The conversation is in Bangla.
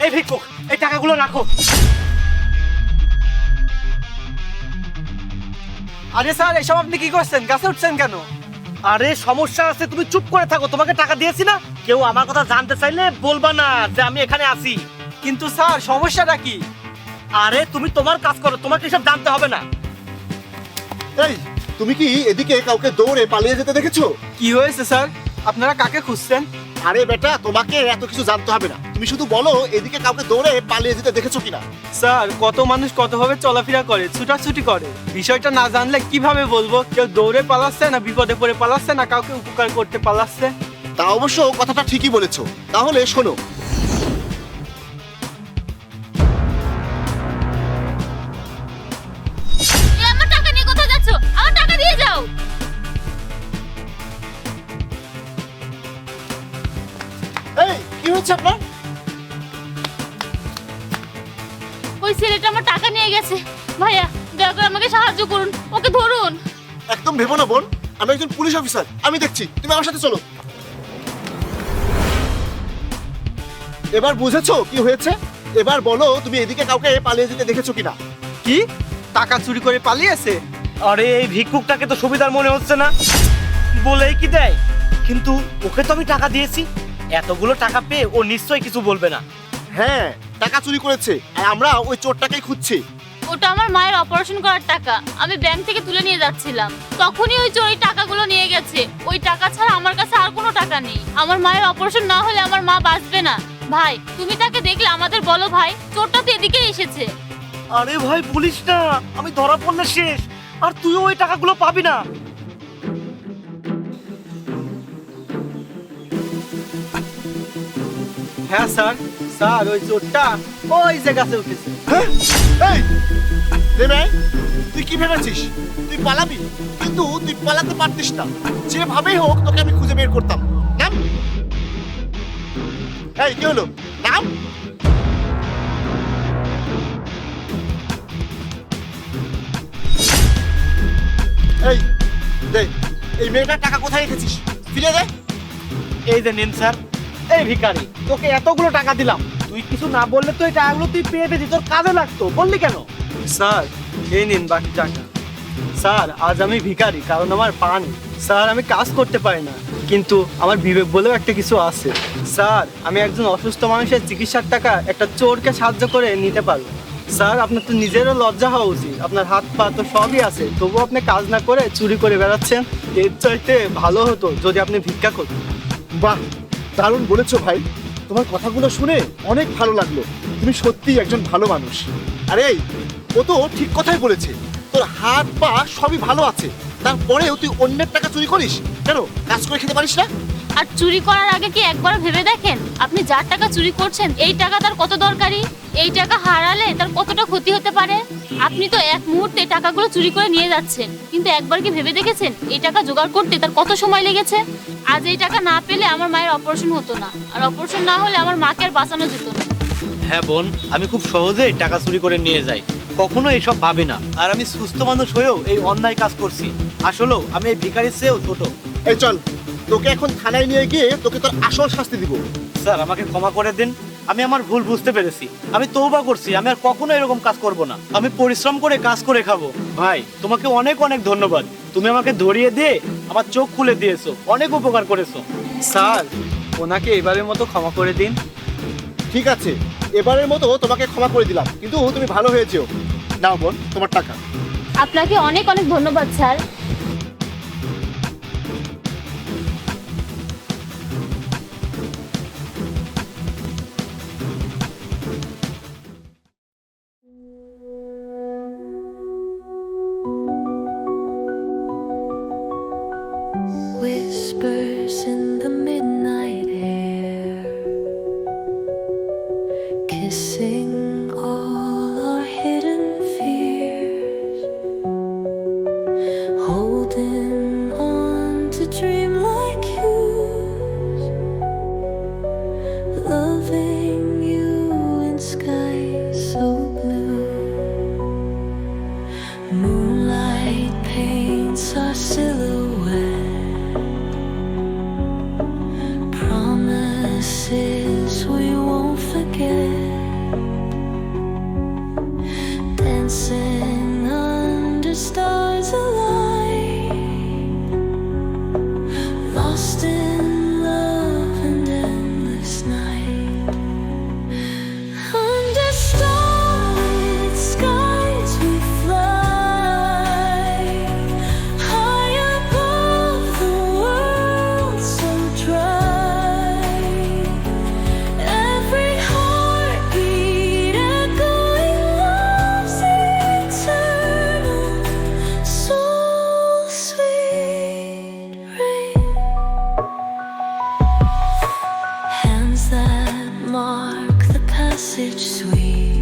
এই ভিক্ষুক, এই টাকাগুলো রাখো। আরে স্যার, এসব আপনি কি করছেন? গাছে উঠছেন কেন? আরে সমস্যা আছে, তুমি চুপ করে থাকো। তোমাকে টাকা দিয়েছি না, কেউ আমার কথা জানতে চাইলে বলবা না যে আমি এখানে আছি। কিন্তু স্যার, সমস্যাটা কি? আরে তুমি তোমার কাজ করো, তোমাকে এসব জানতে হবে না। এই তুমি কি এদিকে কাউকে দৌড়ে পালিয়ে যেতে দেখেছো? কি হয়েছে স্যার? আপনারা কাকে খুঁজছেন? আরে বেটা, তোমাকে এত কিছু জানতে হবে না, তুমি শুধু বলো এদিকে কাউকে দৌড়ে পালিয়ে যেতে দেখেছো কিনা। স্যার, কত মানুষ কতভাবে চলাফেরা করে, ছুটাছুটি করে। বিষয়টা না জানলে কিভাবে বলবো কেউ দৌড়ে পালাচ্ছে না বিপদে পড়ে পালাচ্ছে না কাউকে উপকার করতে পালাচ্ছে? তা অবশ্য কথাটা ঠিকই বলেছো। তাহলে শোনো, আমার টাকা নিয়ে কোথায় যাচ্ছ? আমার টাকা দিয়ে যাও। এই কি হচ্ছে আপনার? ওই ছেলেটা আমার টাকা নিয়ে গেছে। ভাইয়া, দয়া করে আমাকে সাহায্য করুন, ওকে ধরুন। একদম ভেবো না বোন, আমি একজন পুলিশ অফিসার, আমি দেখছি, তুমি আমার সাথে চলো। এবার বুঝেছো কি হয়েছে? এবার বলো তুমি এদিকে কাউকে পালিয়ে যেতে দেখেছো কিনা। কি? টাকা চুরি করে পালিয়েছে? আরে এই ভিক্ষুকটাকে তো সুবিধার মনে হচ্ছে না, বলেই কি দেয়। কিন্তু ওকে তো আমি টাকা দিয়েছি, এতগুলো টাকা পেয়ে ও নিশ্চয়ই কিছু বলবে না। হ্যাঁ, টাকা চুরি করেছে আর আমরা ওই চোরটাকেই খুঁজছি। ওটা আমার মায়ের অপারেশন করার টাকা, আমি ব্যাংক থেকে তুলে নিয়ে যাচ্ছিলাম, তখনই ওই চোর ওই টাকাগুলো নিয়ে গেছে। ওই টাকা ছাড়া আমার কাছে আর কোনো টাকা নেই। আমার মায়ের অপারেশন না হলে আমার মা বাঁচবে না। ভাই, তুমি তাকে দেখলে আমাদের বলো ভাই, চোরটা তো এদিকে এসেছে। আরে ভাই পুলিশ না, আমি ধরা পড়লে শেষ, আর তুইও ওই টাকাগুলো পাবি না। হ্যাঁ স্যার, স্যার ওই চোরটা ওই যে গাছে উঠেছে। হ্যাঁ? এই দেবে, তুই কি ভেবেছিস তুই পালাবি? কিন্তু তুই পালাতে পারতিস না, যেভাবেই হোক তোকে আমি খুঁজে বের করতাম। নাম। এই কি হলো? নাম। এই দে, এই মেয়েটার টাকা কোথায় রেখেছিস? ফিরে দে। এই যে নিন স্যার। এই ভিখারি, তোকে এতগুলো টাকা দিলাম, তুই কিছু না বললে তো এই টাকাগুলো তুই পেয়ে পেতি, তোর কাজে লাগতো, বললি কেন? স্যার, এই নিন বাকি টাকা। স্যার, আজ আমি ভিখারি কারণ আমার পা নেই। স্যার, আমি কাজ করতে পারি না, কিন্তু আমার বিবেক বলেও একটা কিছু আছে। স্যার, আমি একজন অসুস্থ মানুষের চিকিৎসার টাকা একটা চোরকে সাহায্য করে নিতে পারবো। স্যার, আপনার তো নিজেরও লজ্জা হওয়া উচিত। আপনার হাত পা তো সবই আছে, তবুও আপনি কাজ না করে চুরি করে বেড়াচ্ছেন। এর চাইতে ভালো হতো যদি আপনি ভিক্ষা করতেন। বাহ, দারুণ বলেছো ভাই, তোমার কথাগুলো শুনে অনেক ভালো লাগলো। তুমি সত্যিই একজন ভালো মানুষ। আরে ও তো ঠিক কথাই বলেছে, তোর হাত পা সবই ভালো আছে, তারপরেও তুই অন্যের টাকা চুরি করিস কেন? কাজ করে খেতে পারিস না? আর চুরি করার আগে কি একবার ভেবে দেখেন, আপনি যার টাকা চুরি করছেন এই টাকা তার কত দরকারি? এই টাকা হারালে তার কতটা ক্ষতি হতে পারে? আপনি তো এক মুহূর্তে টাকাগুলো চুরি করে নিয়ে যাচ্ছেন, কিন্তু একবার কি ভেবে দেখেছেন এই টাকা জোগাড় করতে তার কত সময় লেগেছে? আজ এই টাকা না পেলে আমার মায়ের অপারেশন হতো না, আর অপারেশন না হলে আমার মাকে আর বাঁচানো যেত না। হ্যাঁ বোন, আমি খুব সহজেই টাকা চুরি করে নিয়ে যাই, কখনো এসব ভাবি না। আর আমি সুস্থ মানুষ হয়েও এই অন্যায় কাজ করছি। আসলেও আমি এই ভিখারির চেয়েও ছোট। এই চল, তোকে এখন থানায় নিয়ে গিয়ে তোকে তোর আসল শাস্তি দিব। স্যার, আমাকে ক্ষমা করে দিন, আমি আমার ভুল বুঝতে পেরেছি। আমি তওবা করছি, আমি আর কখনো এরকম কাজ করব না। আমি পরিশ্রম করে কাজ করে খাবো। ভাই, তোমাকে অনেক অনেক ধন্যবাদ, তুমি আমাকে ধরিয়ে দিয়ে আমার চোখ খুলে দিয়েছো, অনেক উপকার করেছো। স্যার, ওনাকে এবারের মতো ক্ষমা করে দিন। ঠিক আছে, এবারের মতো তোমাকে ক্ষমা করে দিলাম, কিন্তু তুমি ভালো হয়েছো। নাও বোন, তোমার টাকা। আপনাকে অনেক অনেক ধন্যবাদ sir. Whispers in the midnight air, kissing all our hidden fears, holding on to dream like yours, loving you in skies so blue. Moonlight paints our silhouette, promises we won't forget. message sweet.